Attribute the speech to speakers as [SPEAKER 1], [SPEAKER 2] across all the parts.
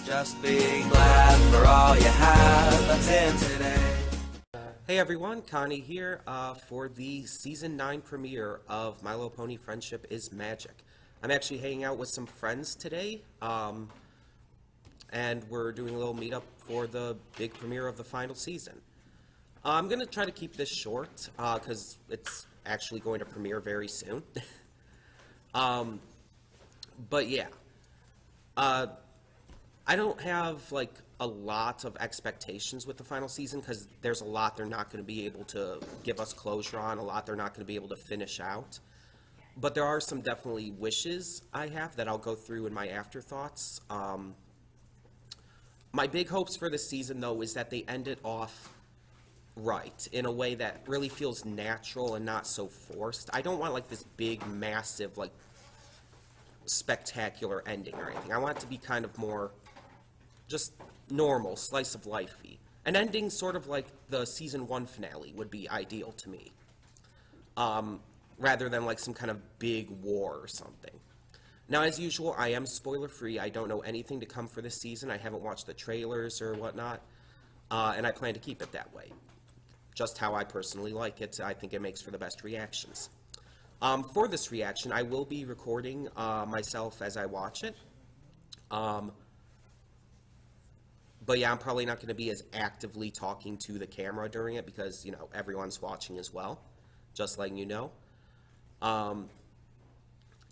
[SPEAKER 1] Just be glad for all you have that's in today.
[SPEAKER 2] Hey everyone, Connie here for the Season 9 premiere of My Little Pony Friendship is Magic. I'm actually hanging out with some friends today, and we're doing a little meetup for the big premiere of the final season. I'm going to try to keep this short, because it's actually going to premiere very soon. But yeah, I don't have, like, a lot of expectations with the final season, because there's a lot they're not going to be able to give us closure on, a lot they're not going to be able to finish out. But there are some definitely wishes I have that I'll go through in my afterthoughts. My big hopes for this season, though, is that they end it off right, in a way that really feels natural and not so forced. I don't want, like, this big, massive, like, spectacular ending or anything. I want it to be kind of more just normal, slice of life-y. An ending sort of like the Season 1 finale would be ideal to me. Rather than like some kind of big war or something. Now, as usual, I am spoiler-free. I don't know anything to come for this season. I haven't watched the trailers or whatnot. And I plan to keep it that way. Just how I personally like it. I think it makes for the best reactions. For this reaction, I will be recording myself as I watch it. But yeah, I'm probably not going to be as actively talking to the camera during it because, you know, everyone's watching as well, just letting you know. And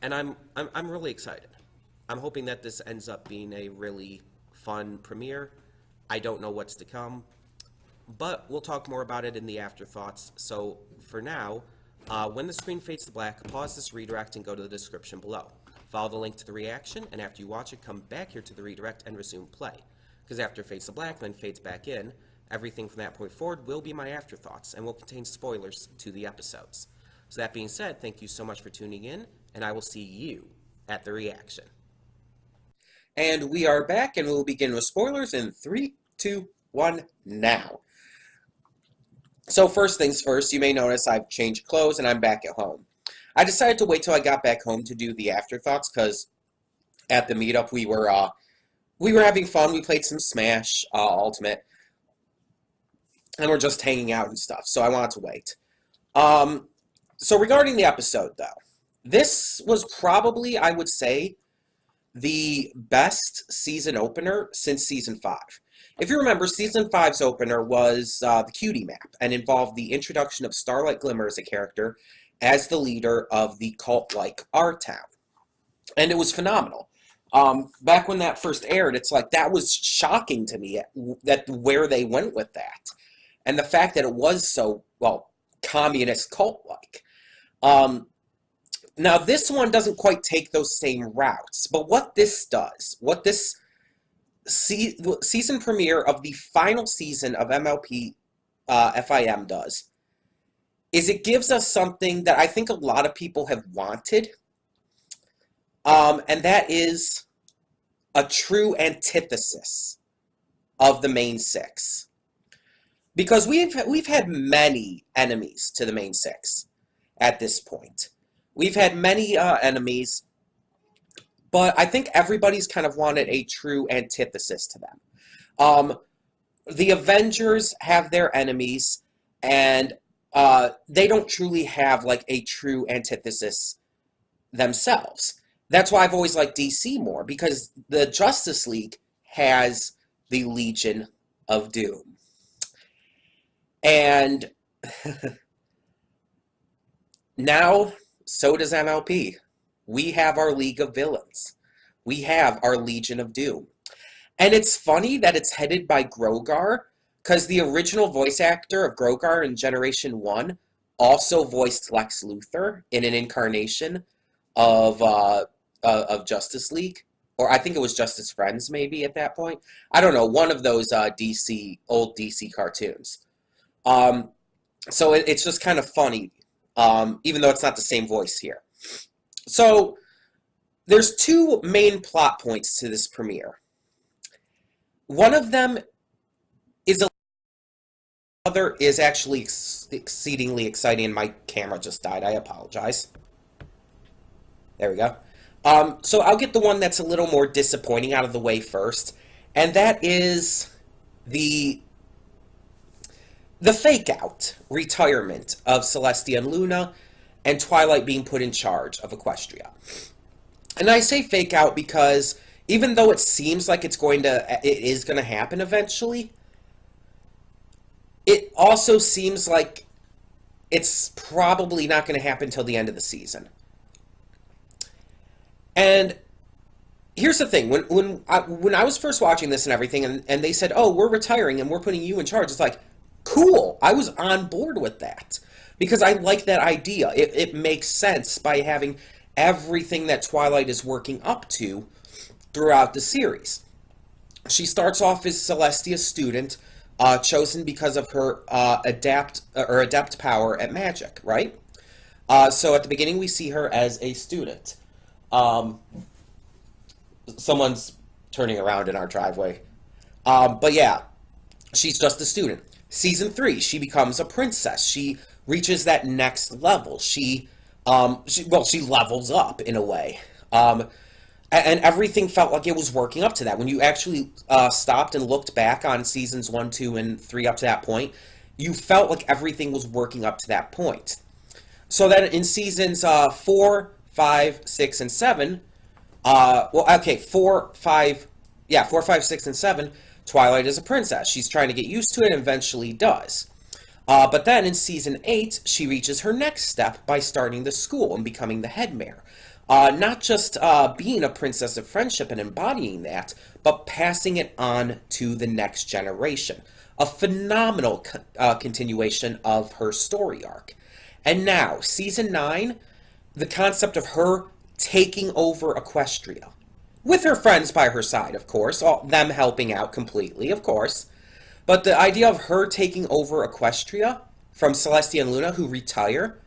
[SPEAKER 2] I'm really excited. I'm hoping that this ends up being a really fun premiere. I don't know what's to come, but we'll talk more about it in the afterthoughts. So for now, when the screen fades to black, pause this redirect and go to the description below. Follow the link to the reaction, and after you watch it, come back here to the redirect and resume play. Because after it fades to black, then fades back in, everything from that point forward will be my afterthoughts and will contain spoilers to the episodes. So that being said, thank you so much for tuning in, and I will see you at the reaction. And we are back, and we'll begin with spoilers in 3, 2, 1, now. So first things first, you may notice I've changed clothes and I'm back at home. I decided to wait till I got back home to do the afterthoughts, because at the meetup we were having fun. We played some Smash Ultimate, and we're just hanging out and stuff, so I wanted to wait. So regarding the episode, though, this was probably, I would say, the best season opener since Season 5. If you remember, Season 5's opener was the Cutie map, and involved the introduction of Starlight Glimmer as a character as the leader of the cult-like R-Town. And it was phenomenal. Back when that first aired, it's like, that was shocking to me, that where they went with that. And the fact that it was so, well, communist cult-like. Now, this one doesn't quite take those same routes, but what this does, what this season premiere of the final season of MLP FiM does, is it gives us something that I think a lot of people have wanted, and that is a true antithesis of the main six. Because we've had many enemies to the main six at this point. We've had many enemies, but I think everybody's kind of wanted a true antithesis to them. The Avengers have their enemies, and they don't truly have like a true antithesis themselves. That's why I've always liked DC more, because the Justice League has the Legion of Doom. And now, so does MLP. We have our League of Villains. We have our Legion of Doom. And it's funny that it's headed by Grogar, because the original voice actor of Grogar in Generation 1 also voiced Lex Luthor in an incarnation of Justice League. Or I think it was Justice Friends, maybe, at that point. I don't know, one of those old DC cartoons. So it's just kind of funny, even though it's not the same voice here. So there's two main plot points to this premiere. One of them is the other is actually exceedingly exciting, and my camera just died. I apologize. There we go. So I'll get the one that's a little more disappointing out of the way first, and that is the fake out retirement of Celestia and Luna, and Twilight being put in charge of Equestria. And I say fake out because even though it seems like it is going to happen eventually, it also seems like it's probably not going to happen until the end of the season. And here's the thing, when I was first watching this and everything, and they said, oh, we're retiring and we're putting you in charge, it's like, cool, I was on board with that. Because I like that idea. It makes sense by having everything that Twilight is working up to throughout the series. She starts off as Celestia's student, chosen because of her adept power at magic, right? So at the beginning we see her as a student. Someone's turning around in our driveway. But yeah, she's just a student. Season 3, she becomes a princess. She reaches that next level. She levels up in a way. And everything felt like it was working up to that. When you actually stopped and looked back on seasons 1, 2, and 3 up to that point, you felt like everything was working up to that point. So then in seasons 4, 5, 6, and 7, 4, 5, 6, and 7, Twilight is a princess. She's trying to get used to it and eventually does. But then in season 8, she reaches her next step by starting the school and becoming the head mayor. Not just being a princess of friendship and embodying that, but passing it on to the next generation. A phenomenal continuation of her story arc. And now, season 9, the concept of her taking over Equestria. With her friends by her side, of course, them helping out completely, of course. But the idea of her taking over Equestria from Celestia and Luna, who retire,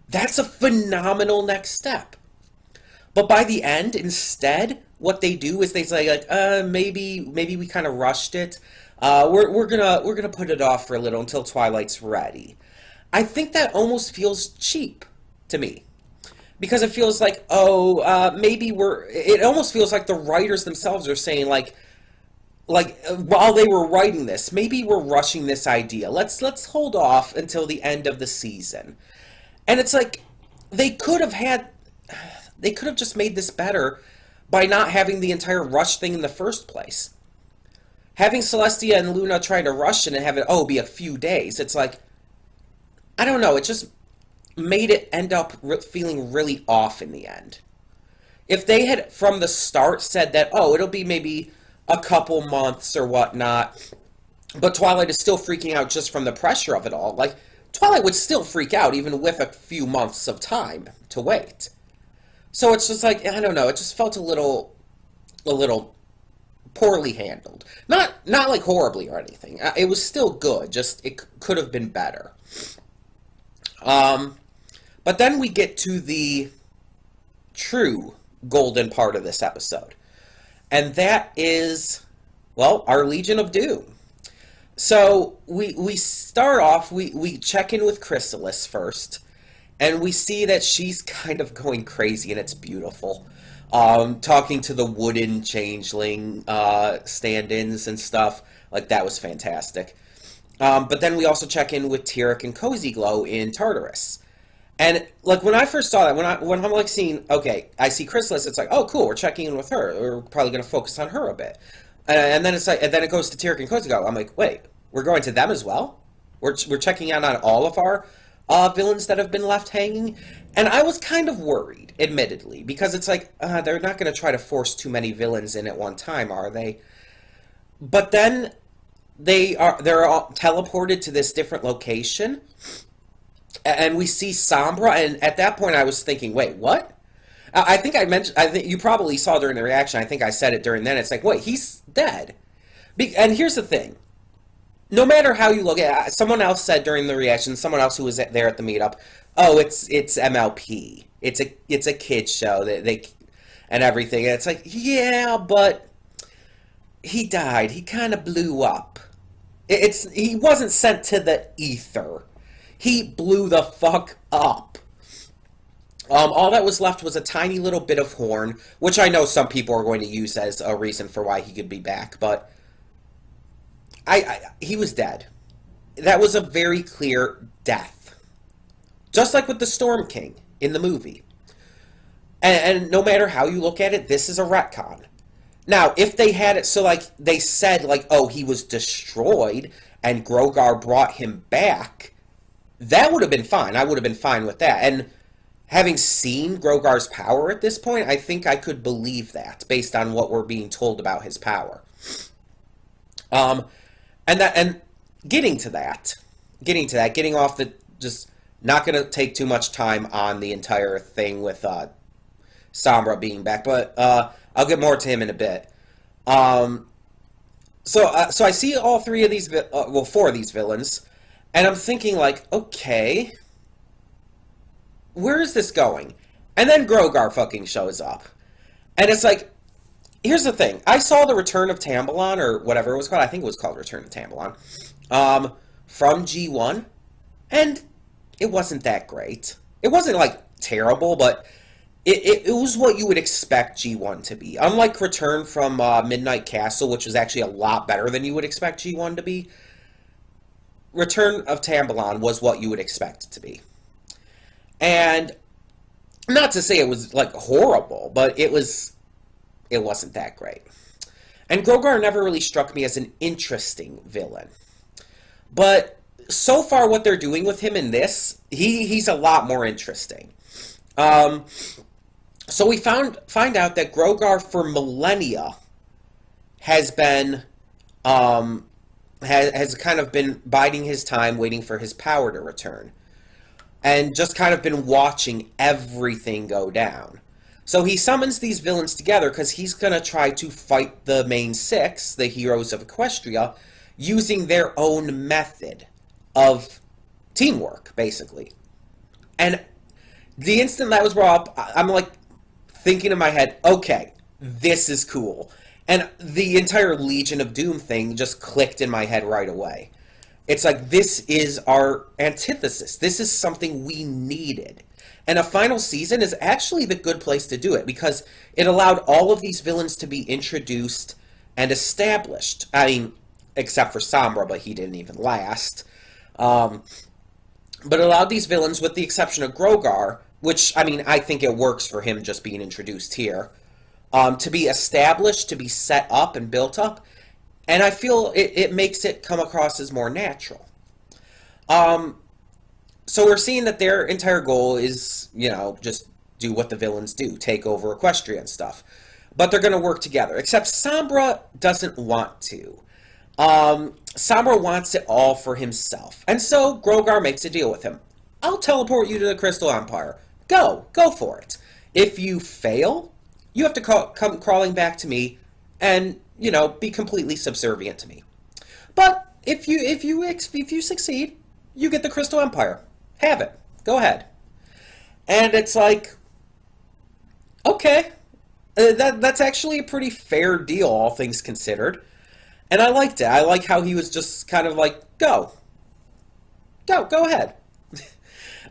[SPEAKER 2] that's a phenomenal next step. But by the end, instead, what they do is they say, like, maybe we kind of rushed it. We're gonna put it off for a little until Twilight's ready. I think that almost feels cheap to me. Because it feels like, it almost feels like the writers themselves are saying, like, while they were writing this, maybe we're rushing this idea. Let's hold off until the end of the season. And it's like, they could have just made this better by not having the entire rush thing in the first place. Having Celestia and Luna try to rush it and have it, be a few days, it's like, I don't know, it just made it end up feeling really off in the end. If they had, from the start, said that, it'll be maybe a couple months or whatnot, but Twilight is still freaking out just from the pressure of it all, like, Twilight would still freak out even with a few months of time to wait. So it's just like, I don't know, it just felt a little poorly handled. Not like horribly or anything. It was still good, just it could have been better. But then we get to the true golden part of this episode. And that is, our Legion of Doom. So we start off, we check in with Chrysalis first, and we see that she's kind of going crazy, and it's beautiful. Talking to the wooden changeling stand-ins and stuff, like that was fantastic. But then we also check in with Tyrek and Cozy Glow in Tartarus. And like when I first saw that, when I'm like seeing, I see Chrysalis, it's like, oh cool, we're checking in with her. We're probably going to focus on her a bit. And then it's like, and then it goes to Tyrek and Cozy Glow. I'm like, wait, we're going to them as well? We're checking out on all of our villains that have been left hanging? And I was kind of worried, admittedly, because it's like, they're not going to try to force too many villains in at one time, are they? But then they're all teleported to this different location, and we see Sombra, and at that point I was thinking, wait, what? I think you probably saw during the reaction, I think I said it during then, it's like, wait, he's dead. And here's the thing. No matter how you look at it, someone else said during the reaction, someone else who was there at the meetup, it's MLP. It's a kid's show, they and everything. And it's like, yeah, but he died. He kind of blew up. He wasn't sent to the ether. He blew the fuck up. All that was left was a tiny little bit of horn, which I know some people are going to use as a reason for why he could be back, but he was dead. That was a very clear death. Just like with the Storm King in the movie. And no matter how you look at it, this is a retcon. Now, if they had it so, like, they said, like, oh, he was destroyed and Grogar brought him back, that would have been fine. I would have been fine with that. And having seen Grogar's power at this point, I think I could believe that based on what we're being told about his power. And getting off the, just not going to take too much time on the entire thing with Sombra being back, but I'll get more to him in a bit. So I see all three of these, four of these villains, and I'm thinking, like, okay, where is this going? And then Grogar fucking shows up. And it's like, here's the thing. I saw the Return of Tambalon, or whatever it was called. I think it was called Return of Tambalon, from G1, and it wasn't that great. It wasn't, like, terrible, but it was what you would expect G1 to be. Unlike Return from Midnight Castle, which was actually a lot better than you would expect G1 to be, Return of Tambalon was what you would expect it to be. And not to say it was, like, horrible, but it wasn't that great. And Grogar never really struck me as an interesting villain. But so far what they're doing with him in this, he's a lot more interesting. So we find out that Grogar for millennia has been has kind of been biding his time, waiting for his power to return, and just kind of been watching everything go down. So he summons these villains together because he's going to try to fight the main six, the heroes of Equestria, using their own method of teamwork, basically. And the instant that was brought up, I'm like thinking in my head, okay, this is cool. And the entire Legion of Doom thing just clicked in my head right away. It's like, this is our antithesis. This is something we needed. And a final season is actually the good place to do it, because it allowed all of these villains to be introduced and established. I mean, except for Sombra, but he didn't even last. But it allowed these villains, with the exception of Grogar, which, I mean, I think it works for him just being introduced here, to be established, to be set up and built up. And I feel it makes it come across as more natural. So we're seeing that their entire goal is, you know, just do what the villains do, take over Equestria and stuff. But they're going to work together, except Sombra doesn't want to. Sombra wants it all for himself. And so Grogar makes a deal with him. I'll teleport you to the Crystal Empire. Go for it. If you fail, you have to come crawling back to me and, you know, be completely subservient to me. But if you succeed, you get the Crystal Empire. Have it. Go ahead. And it's like, okay, that's actually a pretty fair deal, all things considered. And I liked it. I like how he was just kind of like, go ahead.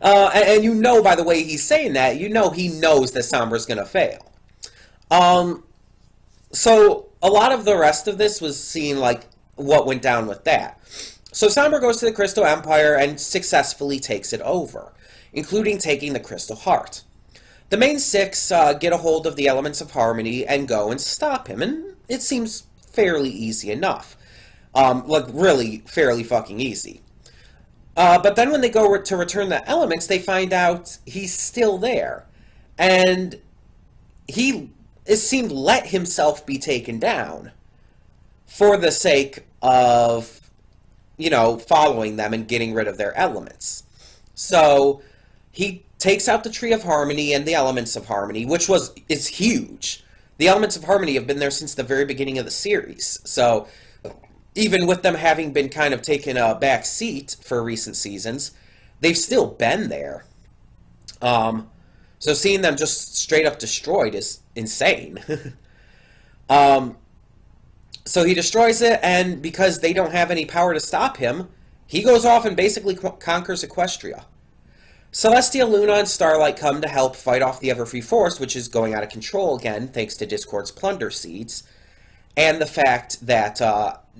[SPEAKER 2] And you know, by the way he's saying that, you know he knows that Sombra's going to fail. So a lot of the rest of this was seeing, like, what went down with that. So Sombra goes to the Crystal Empire and successfully takes it over, including taking the Crystal Heart. The main six get a hold of the Elements of Harmony and go and stop him, and it seems fairly easy enough. Like, really fairly fucking easy. But then when they go to return the elements, they find out he's still there. And he, it seemed, let himself be taken down for the sake of, you know, following them and getting rid of their elements. So he takes out the Tree of Harmony and the Elements of Harmony, which is huge. The Elements of Harmony have been there since the very beginning of the series. So even with them having been kind of taken a back seat for recent seasons, they've still been there. So seeing them just straight up destroyed is insane. So he destroys it, and because they don't have any power to stop him, he goes off and basically conquers Equestria. Celestia, Luna, and Starlight come to help fight off the Everfree Forest, which is going out of control again, thanks to Discord's plunder seeds, and the fact that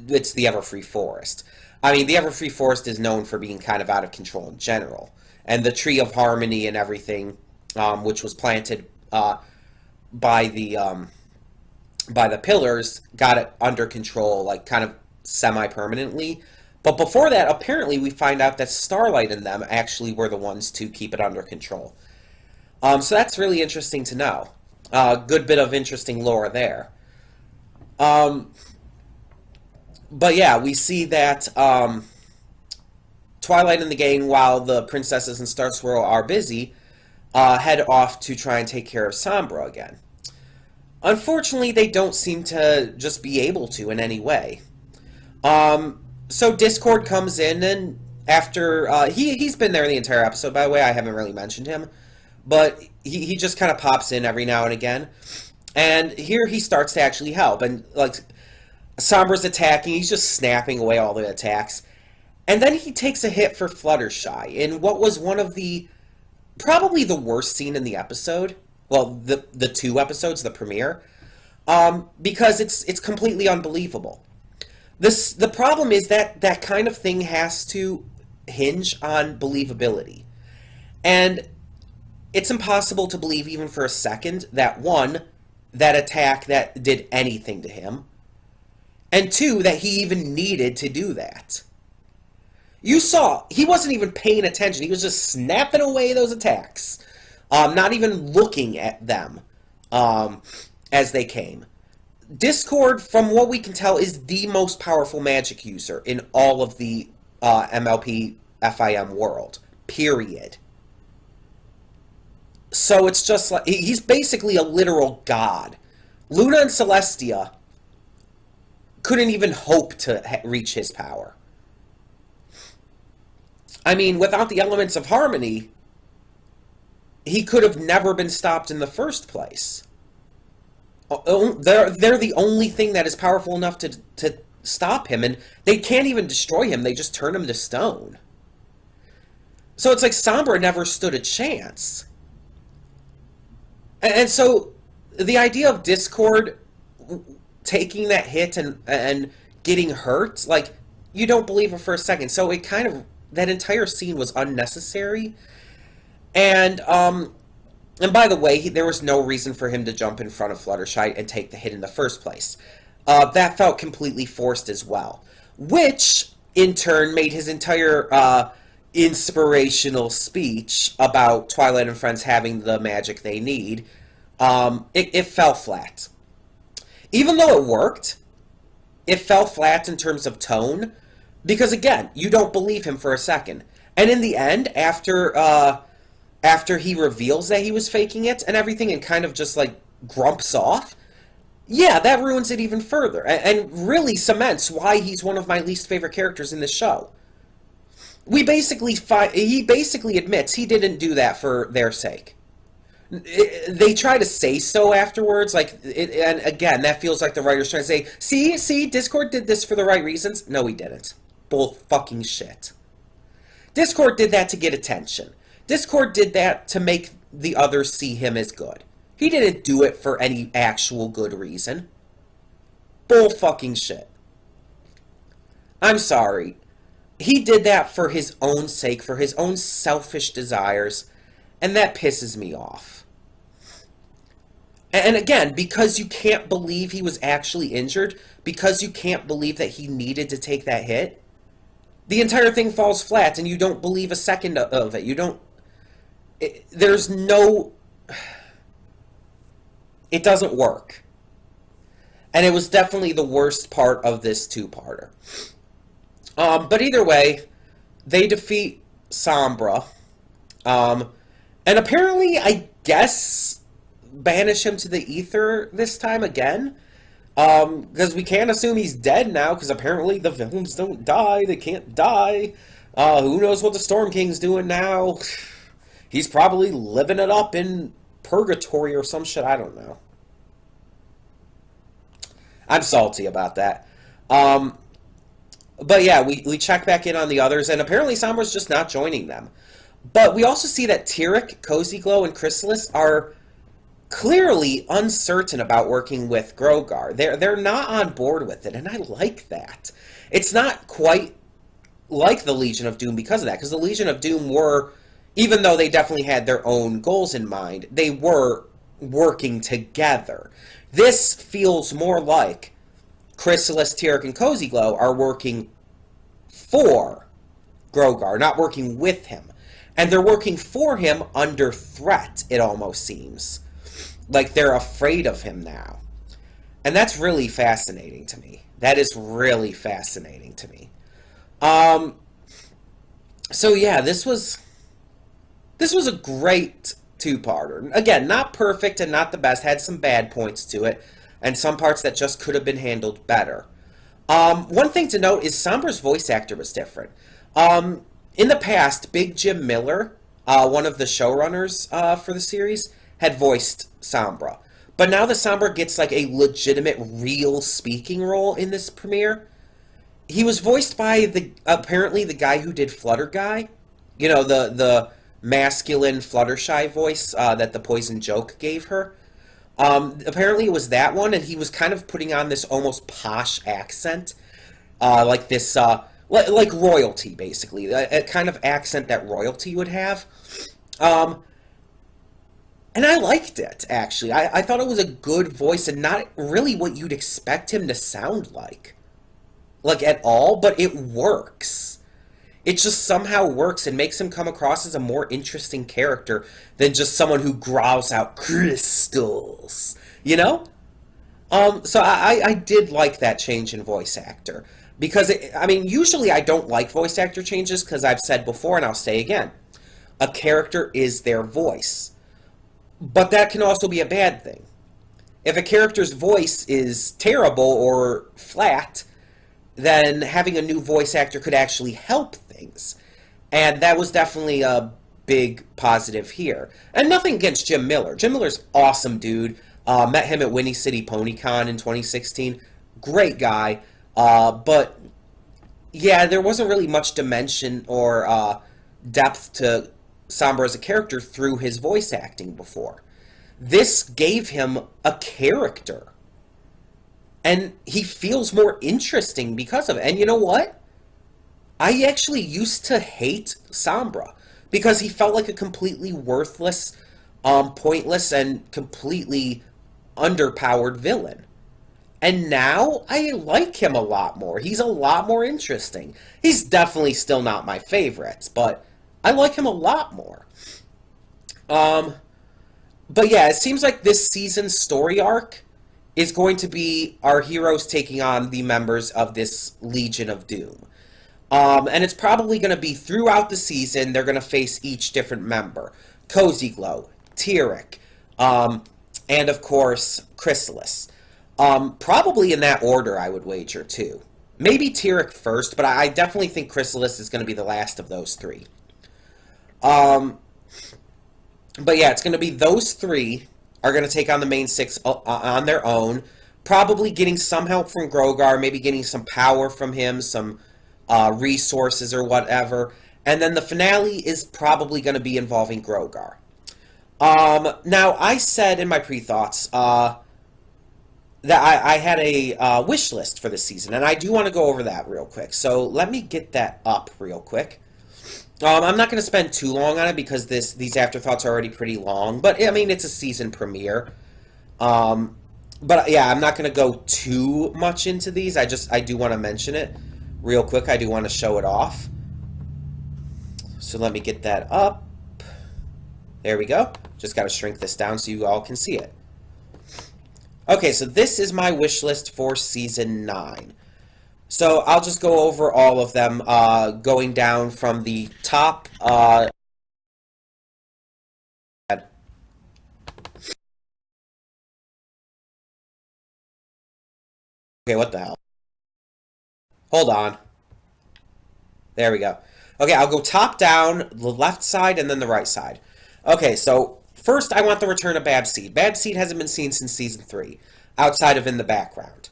[SPEAKER 2] it's the Everfree Forest. I mean, the Everfree Forest is known for being kind of out of control in general, and the Tree of Harmony and everything, which was planted by the pillars, got it under control, like kind of semi-permanently. But before that, apparently we find out that Starlight and them actually were the ones to keep it under control. So that's really interesting to know. Good bit of interesting lore there. But yeah, we see that Twilight and the gang, while the princesses in Star Swirl are busy, head off to try and take care of Sombra again. Unfortunately, they don't seem to just be able to in any way. So Discord comes in, and after he's been there the entire episode, by the way. I haven't really mentioned him, but he just kind of pops in every now and again, and here he starts to actually help. And like, Sombra's attacking, he's just snapping away all the attacks, and then he takes a hit for Fluttershy in what was one of the probably the worst scene in the episode. Well, the two episodes, the premiere, because it's completely unbelievable. The problem is that kind of thing has to hinge on believability. And it's impossible to believe even for a second that, one, that attack that did anything to him, and two, that he even needed to do that. You saw, he wasn't even paying attention. He was just snapping away those attacks, not even looking at them as they came. Discord, from what we can tell, is the most powerful magic user in all of the MLP FiM world. Period. So it's just like, he's basically a literal god. Luna and Celestia couldn't even hope to reach his power. I mean, without the elements of harmony, he could have never been stopped in the first place. They're the only thing that is powerful enough to stop him, and they can't even destroy him. They just turn him to stone. So it's like Sombra never stood a chance. And so the idea of Discord taking that hit and getting hurt, like, you don't believe it for a second. So it kind of, that entire scene was unnecessary. And by the way, there was no reason for him to jump in front of Fluttershy and take the hit in the first place. That felt completely forced as well, which in turn made his entire inspirational speech about Twilight and friends having the magic they need, it fell flat. Even though it worked, it fell flat in terms of tone, because again, you don't believe him for a second. And in the end, after he reveals that he was faking it and everything and kind of just like grumps off, yeah, that ruins it even further and really cements why he's one of my least favorite characters in the show. He basically admits he didn't do that for their sake. They try to say so afterwards, and again, that feels like the writers trying to say, see, Discord did this for the right reasons. No, he didn't. Bull fucking shit. Discord did that to get attention. Discord did that to make the others see him as good. He didn't do it for any actual good reason. Bull fucking shit. I'm sorry. He did that for his own sake, for his own selfish desires, and that pisses me off. And again, because you can't believe he was actually injured, because you can't believe that he needed to take that hit, the entire thing falls flat and you don't believe a second of it. You don't... there's no... It doesn't work. And it was definitely the worst part of this two-parter. But either way, they defeat Sombra. And apparently, I guess, banish him to the ether this time again. Because we can't assume he's dead now, because apparently the villains don't die. They can't die. Who knows what the Storm King's doing now? He's probably living it up in purgatory or some shit. I don't know. I'm salty about that. But yeah, we check back in on the others, and apparently Sombra's just not joining them. But we also see that Tyrek, Cozy Glow, and Chrysalis are clearly uncertain about working with Grogar. They're not on board with it, and I like that. It's not quite like the Legion of Doom because of that, because the Legion of Doom were, even though they definitely had their own goals in mind, they were working together. This feels more like Chrysalis, Tyrek, and Cozy Glow are working for Grogar, not working with him. And they're working for him under threat, it almost seems. Like they're afraid of him now. And that's really fascinating to me. That is really fascinating to me. So yeah, this was a great two-parter. Again, not perfect and not the best. Had some bad points to it, and some parts that just could have been handled better. One thing to note is Sombra's voice actor was different. In the past, Big Jim Miller, one of the showrunners for the series, had voiced Sombra. But now the Sombra gets like a legitimate, real speaking role in this premiere. He was voiced by apparently the guy who did Flutter Guy. You know, the masculine Fluttershy voice that the Poison Joke gave her. Apparently it was that one, and he was kind of putting on this almost posh accent. Like this, like royalty, basically. A kind of accent that royalty would have. And I liked it, actually. I thought it was a good voice and not really what you'd expect him to sound like. Like, at all, but it works. It just somehow works and makes him come across as a more interesting character than just someone who growls out crystals. You know? So I did like that change in voice actor. Because, I mean, usually I don't like voice actor changes because I've said before and I'll say again. A character is their voice. But that can also be a bad thing. If a character's voice is terrible or flat, then having a new voice actor could actually help things. And that was definitely a big positive here. And nothing against Jim Miller. Jim Miller's awesome dude. Met him at Winnie City PonyCon in 2016. Great guy. But, yeah, there wasn't really much dimension or depth to Sombra as a character through his voice acting before. This gave him a character. And he feels more interesting because of it. And you know what? I actually used to hate Sombra because he felt like a completely worthless, pointless, and completely underpowered villain. And now I like him a lot more. He's a lot more interesting. He's definitely still not my favorite, but I like him a lot more. But yeah, it seems like this season's story arc is going to be our heroes taking on the members of this Legion of Doom. And it's probably going to be throughout the season, they're going to face each different member. Cozy Glow, Tyrek, and of course, Chrysalis. Probably in that order, I would wager, too. Maybe Tyrek first, but I definitely think Chrysalis is going to be the last of those three. But yeah, it's going to be those three are going to take on the main six on their own, probably getting some help from Grogar, maybe getting some power from him, some resources or whatever, and then the finale is probably going to be involving Grogar. Now, I said in my pre-thoughts that I had a wish list for this season, and I do want to go over that real quick, so let me get that up real quick. I'm not going to spend too long on it because these afterthoughts are already pretty long. But, I mean, it's a season premiere. But, yeah, I'm not going to go too much into these. I do want to mention it real quick. I do want to show it off. So let me get that up. There we go. Just got to shrink this down so you all can see it. Okay, so this is my wish list for Season 9. So I'll just go over all of them, going down from the top. Okay, what the hell? Hold on. There we go. Okay, I'll go top down, the left side, and then the right side. Okay, so first I want the return of Babseed. Babseed hasn't been seen since Season 3, outside of in the background.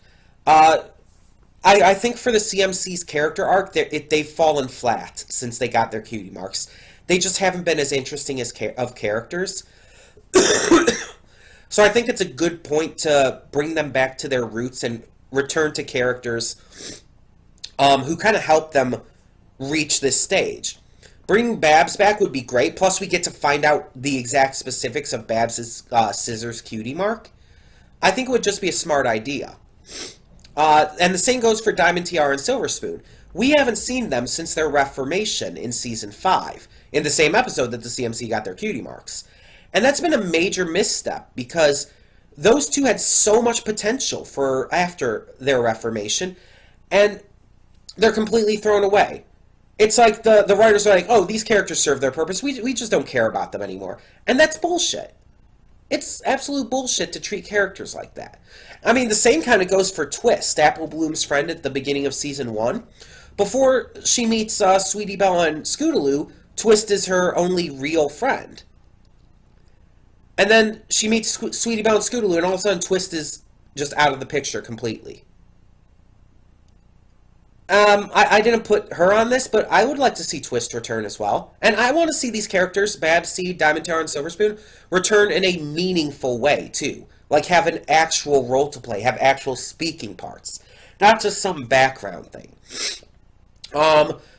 [SPEAKER 2] I think for the CMC's character arc, they've fallen flat since they got their cutie marks. They just haven't been as interesting as of characters. So I think it's a good point to bring them back to their roots and return to characters who kind of help them reach this stage. Bringing Babs back would be great. Plus, we get to find out the exact specifics of Babs' scissors cutie mark. I think it would just be a smart idea. And the same goes for Diamond Tiara and Silver Spoon. We haven't seen them since their reformation in Season 5, in the same episode that the CMC got their cutie marks. And that's been a major misstep, because those two had so much potential for after their reformation, and they're completely thrown away. It's like the writers are like, oh, these characters serve their purpose, we just don't care about them anymore. And that's bullshit. It's absolute bullshit to treat characters like that. I mean, the same kind of goes for Twist, Apple Bloom's friend at the beginning of Season 1. Before she meets Sweetie Belle and Scootaloo, Twist is her only real friend. And then she meets Sweetie Belle and Scootaloo, and all of a sudden Twist is just out of the picture completely. I didn't put her on this, but I would like to see Twist return as well. And I want to see these characters, Babsy, Diamond Tiara, and Silver Spoon, return in a meaningful way, too. Like, have an actual role to play, have actual speaking parts. Not just some background thing.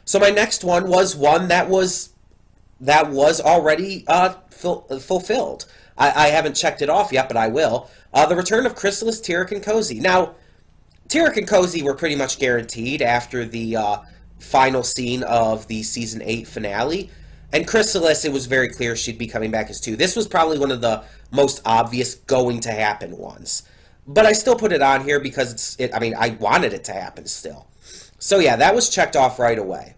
[SPEAKER 2] So my next one was one that was already fulfilled. I haven't checked it off yet, but I will. The return of Chrysalis, Tyrek, and Cozy. Now, Tyrek and Cozy were pretty much guaranteed after the final scene of the Season 8 finale. And Chrysalis, it was very clear she'd be coming back as 2. This was probably one of the most obvious going to happen ones. But I still put it on here because I wanted it to happen still. So yeah, that was checked off right away.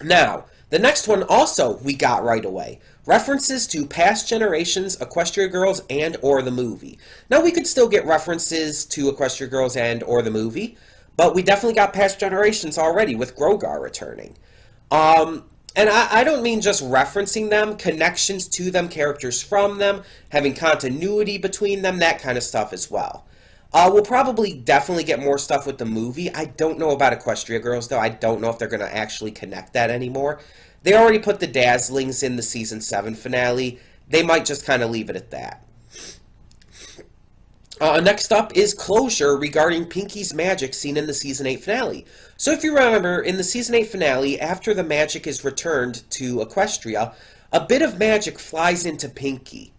[SPEAKER 2] Now, the next one also we got right away. References to past generations, Equestria Girls, and or the movie. Now, we could still get references to Equestria Girls and or the movie, but we definitely got past generations already with Grogar returning. And I don't mean just referencing them, connections to them, characters from them, having continuity between them, that kind of stuff as well. We'll probably definitely get more stuff with the movie. I don't know about Equestria Girls, though. I don't know if they're going to actually connect that anymore. They already put the Dazzlings in the Season 7 finale. They might just kind of leave it at that. Next up is closure regarding Pinky's magic seen in the Season 8 finale. So if you remember, in the Season 8 finale, after the magic is returned to Equestria, a bit of magic flies into Pinky.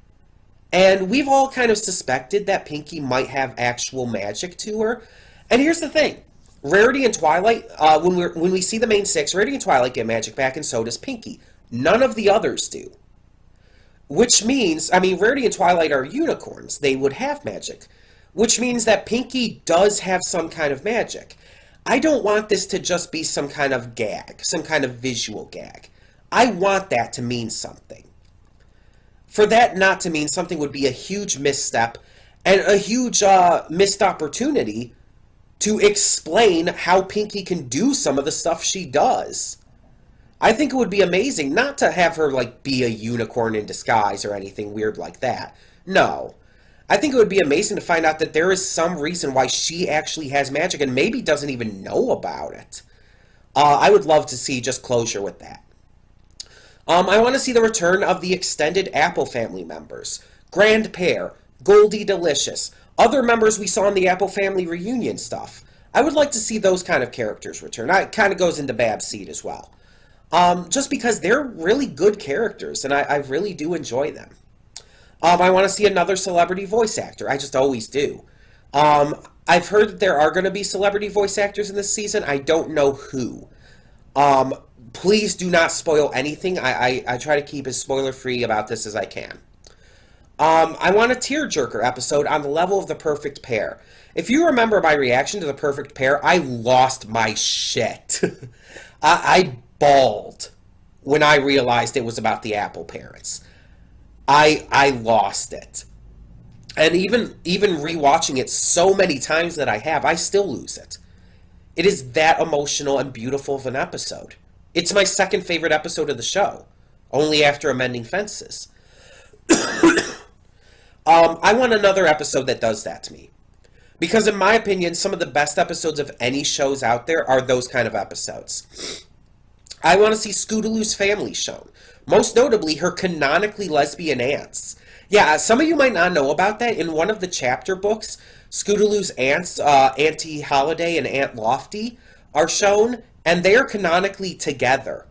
[SPEAKER 2] And we've all kind of suspected that Pinky might have actual magic to her. And here's the thing. Rarity and Twilight, when we see the main 6, Rarity and Twilight get magic back, and so does Pinky. None of the others do. Which means, Rarity and Twilight are unicorns. They would have magic. Which means that Pinky does have some kind of magic. I don't want this to just be some kind of gag, some kind of visual gag. I want that to mean something. For that not to mean something would be a huge misstep and a huge missed opportunity to explain how Pinky can do some of the stuff she does. I think it would be amazing not to have her, be a unicorn in disguise or anything weird like that. No. I think it would be amazing to find out that there is some reason why she actually has magic and maybe doesn't even know about it. I would love to see just closure with that. I want to see the return of the extended Apple family members. Grand Pear, Goldie Delicious, other members we saw in the Apple family reunion stuff. I would like to see those kind of characters return. It kind of goes into Bab's seed as well. Just because they're really good characters, and I really do enjoy them. I want to see another celebrity voice actor. I just always do. I've heard that there are going to be celebrity voice actors in this season. I don't know who. Please do not spoil anything. I try to keep as spoiler-free about this as I can. I want a tearjerker episode on the level of The Perfect Pair. If you remember my reaction to The Perfect Pair, I lost my shit. I bawled when I realized it was about the Apple parents. I lost it. And even rewatching it so many times that I have, I still lose it. It is that emotional and beautiful of an episode. It's my second favorite episode of the show, only after Amending Fences. I want another episode that does that to me. Because in my opinion, some of the best episodes of any shows out there are those kind of episodes. I want to see Scootaloo's family shown. Most notably, her canonically lesbian aunts. Yeah, some of you might not know about that. In one of the chapter books, Scootaloo's aunts, Auntie Holiday and Aunt Lofty, are shown, and they are canonically together.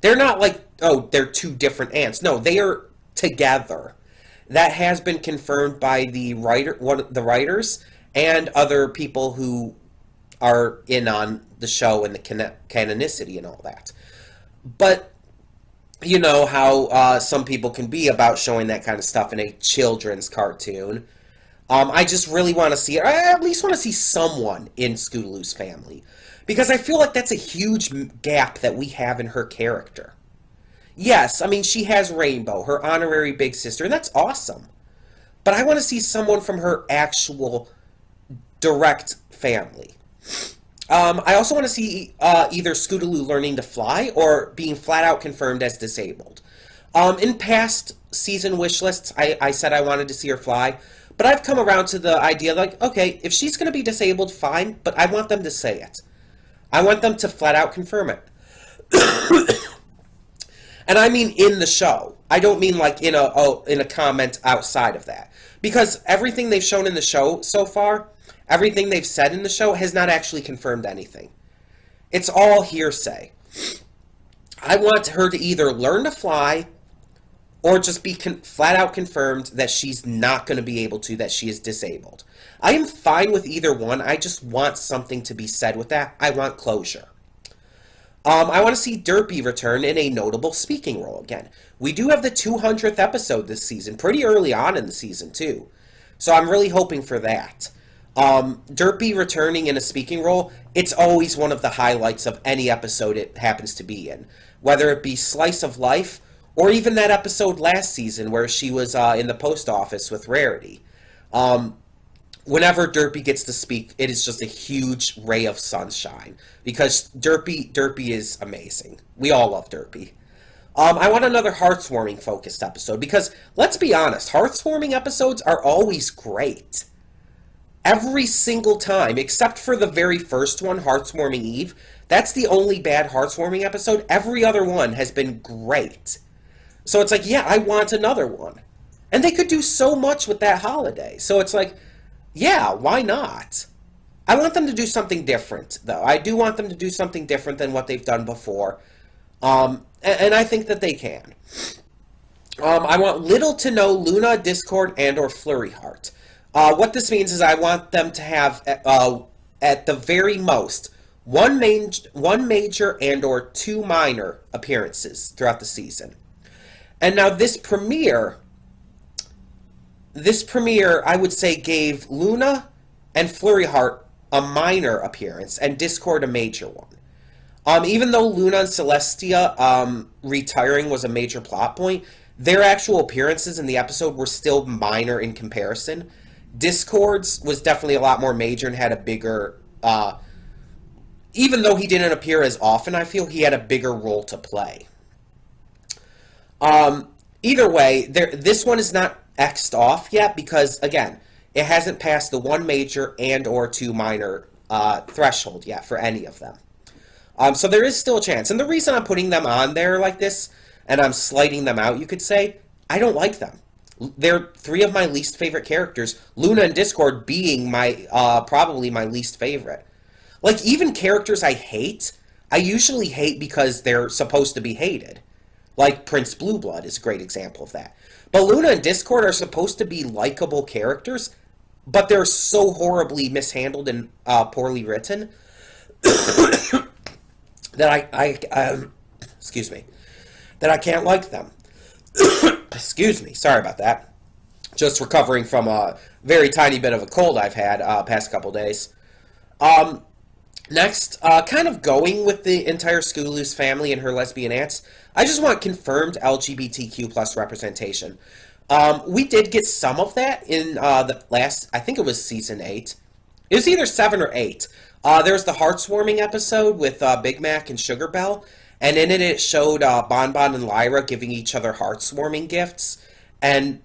[SPEAKER 2] They're not like, oh, they're two different aunts. No, they are together. That has been confirmed by the writers and other people who are in on the show and the canonicity and all that. But you know how some people can be about showing that kind of stuff in a children's cartoon. I just really want to see it. I at least want to see someone in Scootaloo's family. Because I feel like that's a huge gap that we have in her character. Yes, I mean, she has Rainbow, her honorary big sister, and that's awesome. But I want to see someone from her actual direct family. I also want to see either Scootaloo learning to fly or being flat out confirmed as disabled. In past season wish lists, I said I wanted to see her fly, but I've come around to the idea like, okay, if she's going to be disabled, fine, but I want them to say it. I want them to flat out confirm it. And I mean in the show. I don't mean like in a comment outside of that. Because everything they've shown in the show so far, everything they've said in the show has not actually confirmed anything. It's all hearsay. I want her to either learn to fly or just be flat out confirmed that she's not going to be able to, that she is disabled. I am fine with either one. I just want something to be said with that. I want closure. I want to see Derpy return in a notable speaking role again. We do have the 200th episode this season, pretty early on in the season too. So I'm really hoping for that. Derpy returning in a speaking role, it's always one of the highlights of any episode it happens to be in. Whether it be Slice of Life, or even that episode last season where she was in the post office with Rarity. Whenever Derpy gets to speak, it is just a huge ray of sunshine. Because Derpy is amazing. We all love Derpy. I want another Heartswarming focused episode. Because, let's be honest, Heartswarming episodes are always great. Every single time, except for the very first one, Heartswarming Eve. That's the only bad Heartswarming episode. Every other one has been great. So it's like, yeah, I want another one. And they could do so much with that holiday. So it's like, yeah, why not? I want them to do something different, though. I do want them to do something different than what they've done before. And I think that they can. I want little to no Luna, Discord, and or Flurry Heart. What this means is I want them to have, at the very most, one major and or two minor appearances throughout the season. And now this premiere, I would say, gave Luna and Flurry Heart a minor appearance and Discord a major one. Even though Luna and Celestia retiring was a major plot point, their actual appearances in the episode were still minor in comparison. Discord's was definitely a lot more major and had a bigger... even though he didn't appear as often, I feel he had a bigger role to play. Either way, this one is not X'd off yet because, again, it hasn't passed the one major and or two minor threshold yet for any of them. So there is still a chance. And the reason I'm putting them on there like this, and I'm sliding them out, you could say, I don't like them. They're three of my least favorite characters, Luna and Discord being my probably my least favorite. Like, even characters I hate, I usually hate because they're supposed to be hated. Like Prince Blueblood is a great example of that. But Luna and Discord are supposed to be likable characters, but they're so horribly mishandled and poorly written that excuse me, that I can't like them. Excuse me, sorry about that. Just recovering from a very tiny bit of a cold I've had past couple days. Next, kind of going with the entire Scootaloo's family and her lesbian aunts, I just want confirmed LGBTQ plus representation. We did get some of that in the last, I think it was season 8. It was either 7 or 8. There's the Heartswarming episode with Big Mac and Sugar Bell, and in it showed Bon Bon and Lyra giving each other heartswarming gifts, and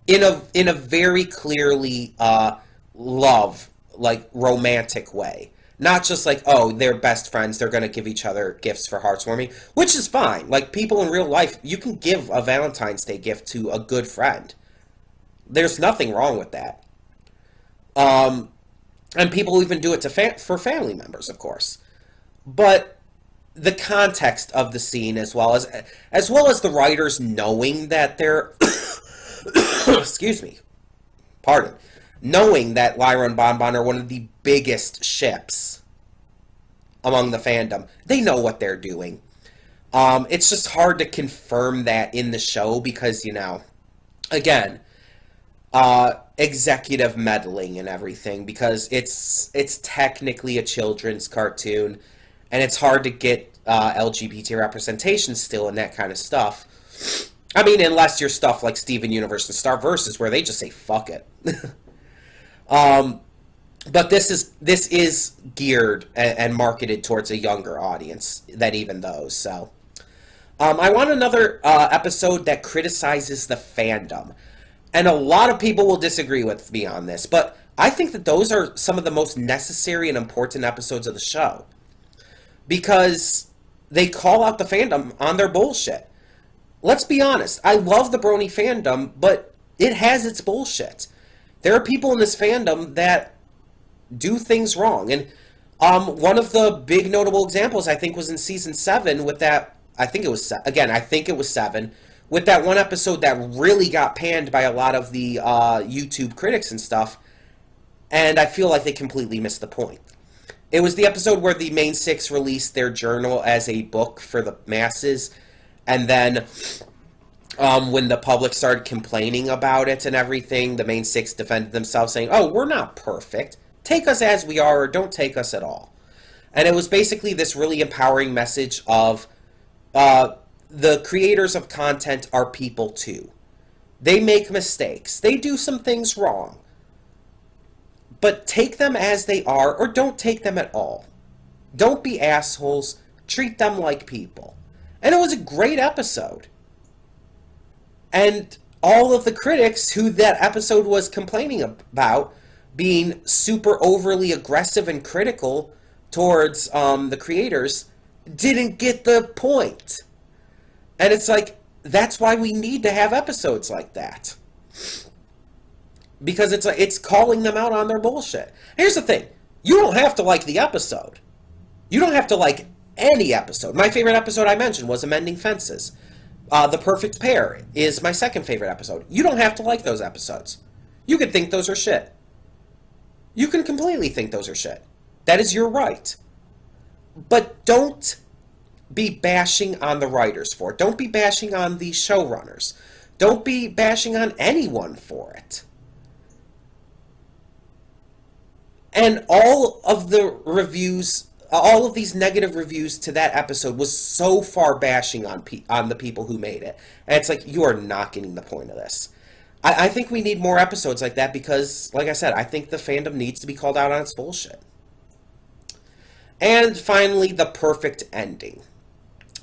[SPEAKER 2] in a very clearly romantic way. Not just like, oh, they're best friends, they're going to give each other gifts for heartwarming, which is fine. Like, people in real life, you can give a Valentine's Day gift to a good friend. There's nothing wrong with that. And people even do it for family members, of course. But the context of the scene, as well as the writers knowing that they're excuse me, pardon, knowing that Lyra and Bonbon are one of the biggest ships among the fandom, they know what they're doing. It's just hard to confirm that in the show because, again, executive meddling and everything, because it's technically a children's cartoon, and it's hard to get LGBT representation still and that kind of stuff. I mean, unless you're stuff like Steven Universe and Star Versus, where they just say fuck it. But this is geared and marketed towards a younger audience than even those. So, I want another episode that criticizes the fandom. And a lot of people will disagree with me on this, but I think that those are some of the most necessary and important episodes of the show. Because they call out the fandom on their bullshit. Let's be honest, I love the Brony fandom, but it has its bullshit. There are people in this fandom that do things wrong. And one of the big notable examples, I think, was in Season 7 with that, I think it was 7, with that one episode that really got panned by a lot of the YouTube critics and stuff, and I feel like they completely missed the point. It was the episode where the main six released their journal as a book for the masses, and then when the public started complaining about it and everything, the main six defended themselves, saying, oh, we're not perfect. Take us as we are, or don't take us at all. And it was basically this really empowering message of the creators of content are people too. They make mistakes. They do some things wrong. But take them as they are, or don't take them at all. Don't be assholes. Treat them like people. And it was a great episode. And all of the critics who that episode was complaining about being super overly aggressive and critical towards the creators didn't get the point. And it's like, that's why we need to have episodes like that. Because it's calling them out on their bullshit. Here's the thing. You don't have to like the episode. You don't have to like any episode. My favorite episode I mentioned was Amending Fences. The Perfect Pair is my second favorite episode. You don't have to like those episodes. You could think those are shit. You can completely think those are shit. That is your right. But don't be bashing on the writers for it. Don't be bashing on the showrunners. Don't be bashing on anyone for it. And all of the reviews, all of these negative reviews to that episode was so far bashing on the people who made it. And it's like, you are not getting the point of this. I think we need more episodes like that because, like I said, I think the fandom needs to be called out on its bullshit. And finally, the perfect ending.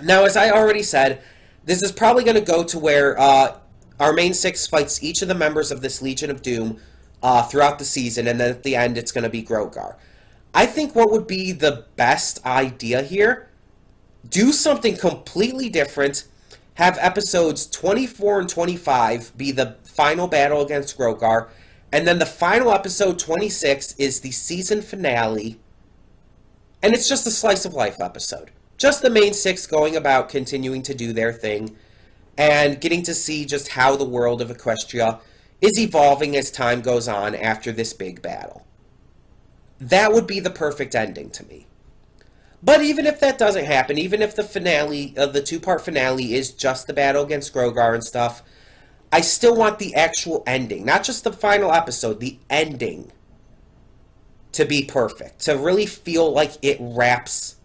[SPEAKER 2] Now, as I already said, this is probably going to go to where our main six fights each of the members of this Legion of Doom throughout the season, and then at the end it's going to be Grogar. I think what would be the best idea here, do something completely different, have episodes 24 and 25 be the final battle against Grogar, and then the final episode, 26, is the season finale, and it's just a slice of life episode. Just the main six going about continuing to do their thing, and getting to see just how the world of Equestria is evolving as time goes on after this big battle. That would be the perfect ending to me. But even if that doesn't happen, even if the finale, the two-part finale is just the battle against Grogar and stuff, I still want the actual ending, not just the final episode, the ending to be perfect, to really feel like it wraps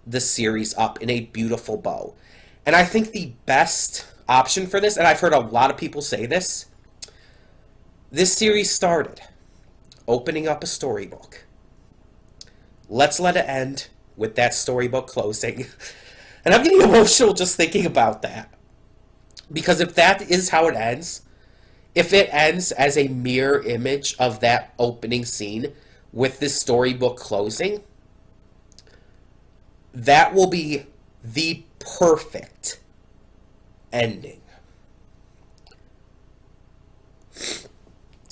[SPEAKER 2] the series up in a beautiful bow. And I think the best option for this, and I've heard a lot of people say this series started opening up a storybook. Let's let it end with that storybook closing. And I'm getting emotional just thinking about that. Because if that is how it ends, if it ends as a mirror image of that opening scene with this storybook closing, that will be the perfect ending.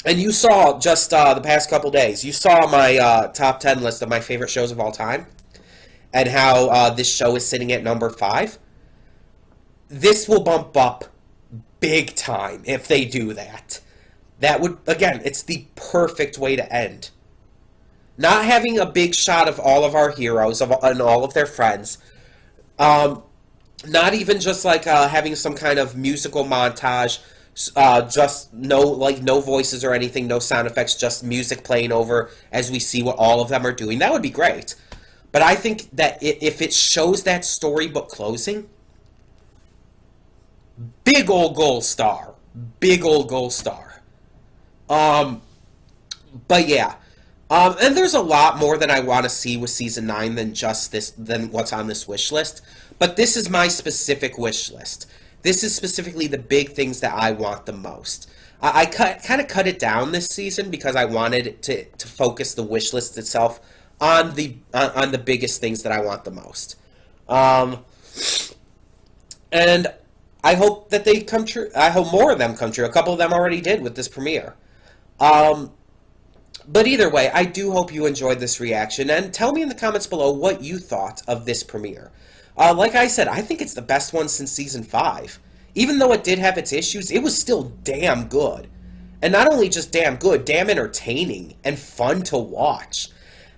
[SPEAKER 2] And you saw just the past couple days, you saw my top 10 list of my favorite shows of all time, and how this show is sitting at number 5. This will bump up big time if they do that. That would, again, it's the perfect way to end. Not having a big shot of all of our heroes and all of their friends. Not even just like having some kind of musical montage. Just no voices or anything, no sound effects, just music playing over as we see what all of them are doing. That would be great. But I think that if it shows that storybook closing, big old gold star. Big old gold star. But yeah. And there's a lot more that I want to see with Season 9 than just this, than what's on this wish list. But this is my specific wish list. This is specifically the big things that I want the most. I kind of cut it down this season because I wanted to focus the wish list itself on the biggest things that I want the most. And I hope that they come true. I hope more of them come true. A couple of them already did with this premiere. But either way, I do hope you enjoyed this reaction, and tell me in the comments below what you thought of this premiere. Like I said, I think it's the best one since Season 5. Even though it did have its issues, it was still damn good. And not only just damn good, damn entertaining and fun to watch.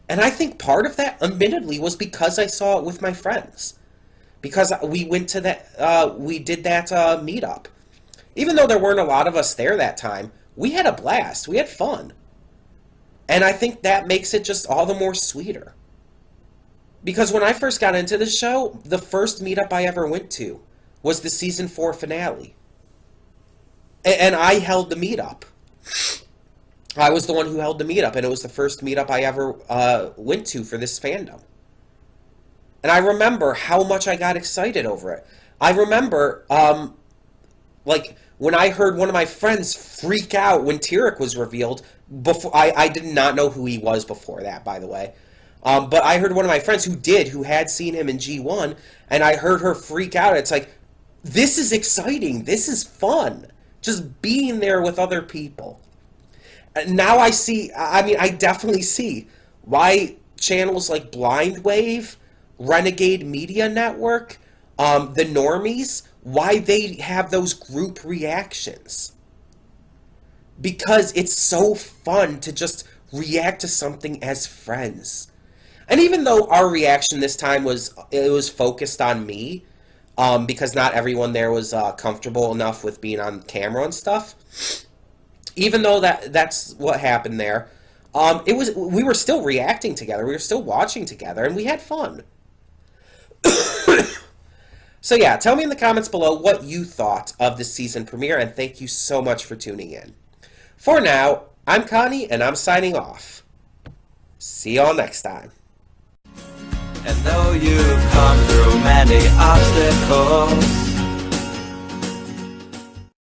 [SPEAKER 2] And I think part of that, admittedly, was because I saw it with my friends. Because we went to that, we did that meetup. Even though there weren't a lot of us there that time, we had a blast. We had fun. And I think that makes it just all the more sweeter. Because when I first got into the show, the first meetup I ever went to was the Season 4 finale. And I held the meetup. I was the one who held the meetup, and it was the first meetup I ever went to for this fandom. And I remember how much I got excited over it. I remember, like, when I heard one of my friends freak out when Tyrek was revealed, before I did not know who he was before that, by the way. But I heard one of my friends who had seen him in G1, and I heard her freak out. It's like, this is exciting. This is fun. Just being there with other people. Now I definitely see why channels like Blind Wave, Renegade Media Network, the Normies, why they have those group reactions. Because it's so fun to just react to something as friends. And even though our reaction this time was focused on me, because not everyone there was comfortable enough with being on camera and stuff, even though that's what happened there, we were still reacting together, we were still watching together, and we had fun. So yeah, tell me in the comments below what you thought of this season premiere, and thank you so much for tuning in. For now, I'm Connie, and I'm signing off. See y'all next time.
[SPEAKER 1] And though you've come through many obstacles,